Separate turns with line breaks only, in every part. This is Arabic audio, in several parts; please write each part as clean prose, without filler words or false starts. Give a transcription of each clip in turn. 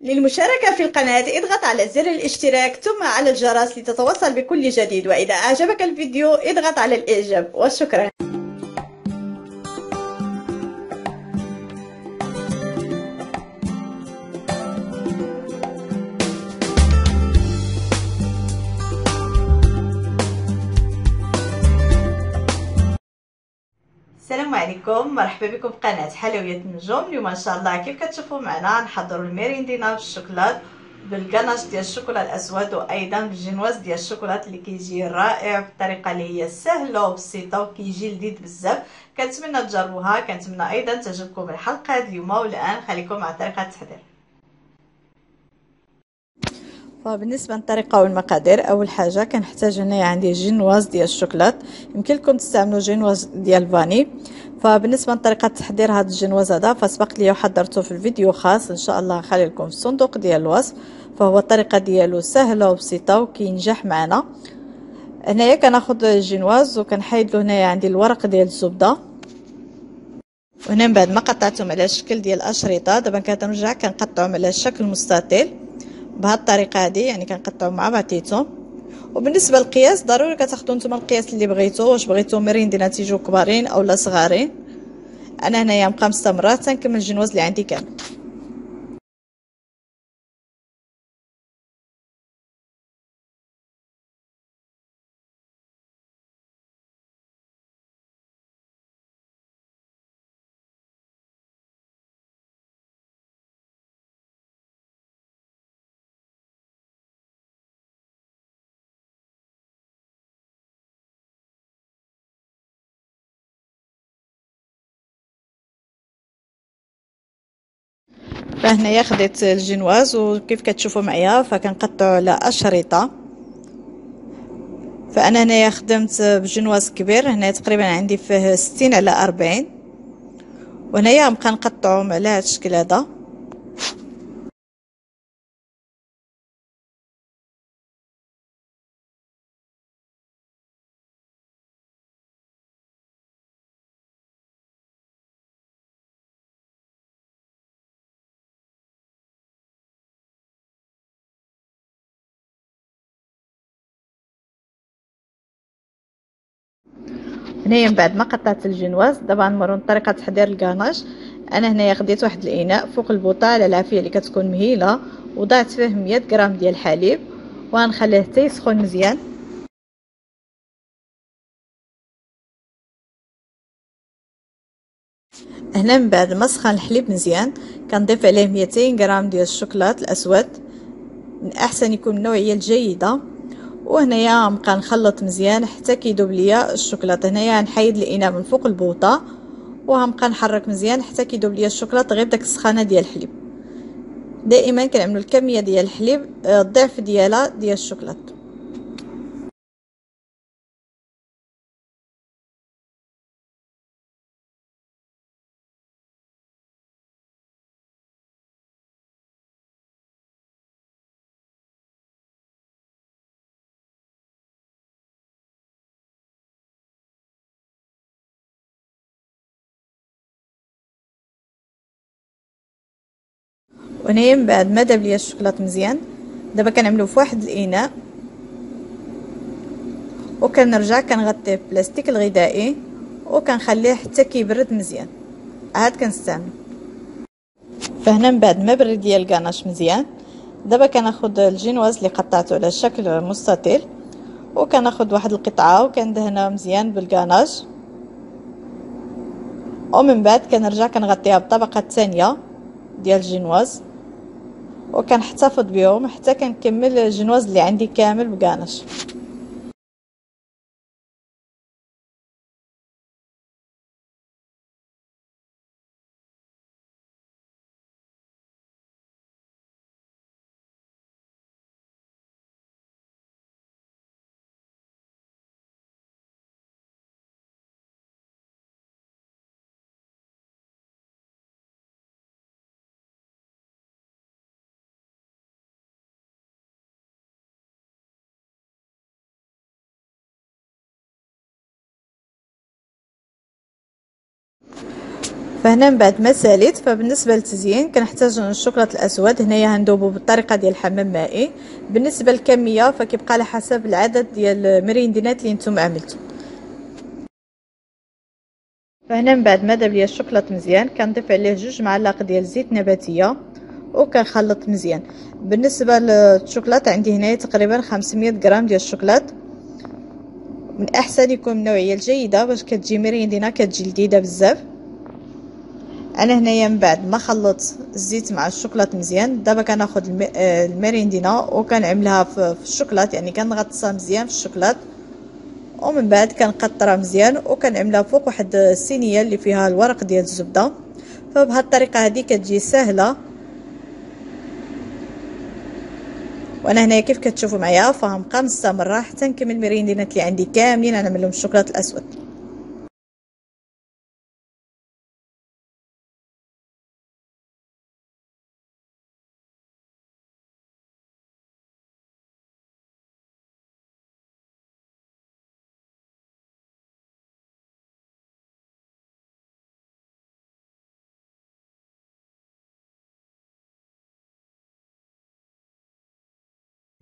للمشاركة في القناة اضغط على زر الاشتراك ثم على الجرس لتتوصل بكل جديد، وإذا أعجبك الفيديو اضغط على الإعجاب، وشكرا. السلام عليكم، مرحبا بكم في قناة حلويات النجوم. اليوم ان شاء الله كيف كتشوفوا معنا نحضروا الميريندينا بالشوكولات بالكناش ديال الشوكولا الاسود، وايضا بالجنواز ديال الشوكولات اللي كيجي رائع بطريقه اللي هي سهله وبسيطه وكيجي لذيذ بزاف. كنتمنى تجربوها، كنتمنى ايضا تعجبكم الحلقه اليوم. والان خليكم مع طريقه التحضير. فبالنسبه للطريقه والمقادير، اول حاجه كنحتاج هنايا عندي جينواز ديال الشوكولات، يمكن لكم تستعملوا جينواز ديال الفاني. فبالنسبه لطريقه تحضير هذا الجينواز هذا فسبق لي وحضرته في الفيديو خاص، ان شاء الله نخلي لكم في الصندوق ديال الوصف. فهو الطريقه ديالو سهله وبسيطه وكينجح معنا. هنايا كناخذ الجينواز وكنحيد له هنايا عندي الورق ديال الزبده، وهنا من بعد ما قطعتهم على الشكل ديال الاشرطه دابا كنرجع كنقطعهم على شكل مستطيل بهذه الطريقه هذه، يعني كنقطعوا مع بعضيتهم. وبالنسبه للقياس ضروري كتاخذوا نتوما القياس اللي بغيتو، واش بغيتو ميريندينا يجيو كبارين اولا صغارين. انا هنايا مبقى مستمره تنكمل الجنواز اللي عندي كامل. فهنايا خديت الجنواز وكيف كتشوفوا معايا فكنقطعوا على اشرطه. فانا هنايا خدمت بجنواز كبير، هنا تقريبا عندي فيه 60 على 40، وهنايا نبقى نقطعهم على هذا الشكل هذا. هنايا من بعد ما قطعت الجنواز دابا نمروا لطريقه تحضير الكاناج. انا هنايا خديت واحد الاناء فوق البوطه على العافيه اللي كتكون مهيله، وضعت فيه 100 غرام ديال الحليب وغنخليه حتى يسخن مزيان. هنا من بعد ما سخن الحليب مزيان كنضيف عليه 200 غرام ديال الشوكولات الاسود، من احسن يكون النوعيه الجيده. وهنايا نبقى نخلط مزيان حتى كيذوب ليا الشوكولاط. هنايا نحيد الاناء من فوق البوطه وغنبقى نحرك مزيان حتى كيذوب ليا الشوكولاط غير داك السخانه ديال الحليب. دائما كنعملوا الكميه ديال الحليب الضعف ديالها ديال الشوكولاط. وهنايا من بعد ما داب ليا الشوكولاط مزيان دابا كنعملو في واحد الاناء، وكنرجع كنغطيه بلاستيك الغذائي وكنخليه حتى كيبرد مزيان عاد كنستعمل. فهنا من بعد ما برد ديال الكاناش مزيان دابا كناخذ الجينواز اللي قطعته على شكل مستطيل، وكناخذ واحد القطعه وكندهنها مزيان بالكاناج، ومن بعد كنرجع كنغطيها بالطبقه الثانيه ديال الجينواز وكنحتفظ بهم حتى كنكمل الجنواز اللي عندي كامل بكاناش. فهنا من بعد ما ساليت، فبالنسبه للتزيين كنحتاج الشوكولاط الاسود. هنايا غندوبو بالطريقه ديال الحمام مائي. بالنسبه للكميه فكيبقى على حسب العدد ديال المريندينات اللي نتوما عملتو. فهنا من بعد ما داب ليا الشوكولاط مزيان كنضيف عليه 2 معالق ديال زيت نباتيه وكنخلط مزيان. بالنسبه للشوكولاط عندي هنايا تقريبا 500 غرام ديال الشوكولاط. من احسن يكون من النوعيه الجيده باش كتجي مريندينا كتجي لذيذه بزاف. انا هنايا من بعد ما خلط الزيت مع الشوكولاط مزيان، دابا كناخذ المريندينا وكنعملها في الشوكولاط، يعني كنغطسها مزيان في الشوكولاط ومن بعد كنقطرها مزيان وكنعملها فوق واحد الصينيه اللي فيها الورق ديال الزبده. فبهذه الطريقه هذه كتجي سهله. وانا هنايا كيف كتشوفوا معايا فغنبقى مستمره حتى نكمل المريندينات اللي عندي كاملين انا نعمل لهم الشوكولاط الاسود.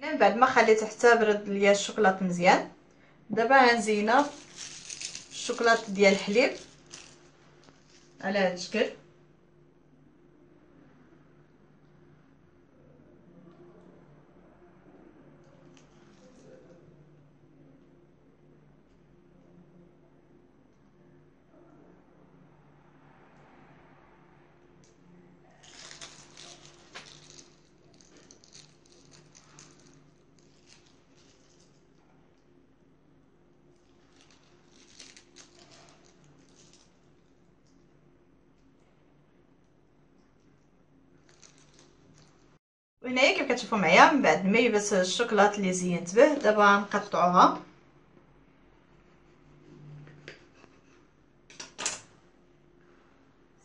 من بعد ما خليت حتى برد ليا الشوكولاط مزيان، دابا غنزينها الشوكولاط ديال الحليب على هذا الشكل. وهنايا كيف كتشوفوا معايا من بعد ما يبس الشوكولاط اللي زينت به، دابا نقطعوها.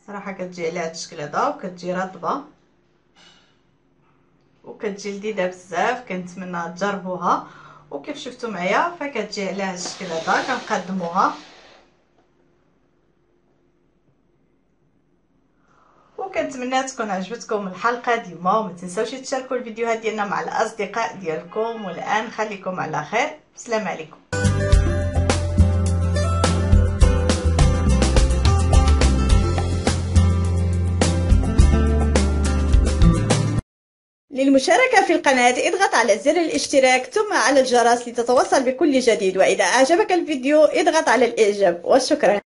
صراحه كتجي على هذا الشكل هذا وكتجي رطبه وكتجي لذيذه بزاف. كنتمنى تجربوها وكيف شفتوا معايا فكتجي على هذا الشكل هذا. كنقدموها وكنتمنى تكون عجبتكم الحلقه ديما، وما تنساوش تشاركوا الفيديوهات ديالنا مع الاصدقاء ديالكم. والان خليكم على خير، السلام عليكم. للمشاركة في القناة اضغط على زر الاشتراك ثم على الجرس لتتوصل بكل جديد، وإذا أعجبك الفيديو اضغط على الإعجاب، وشكرا.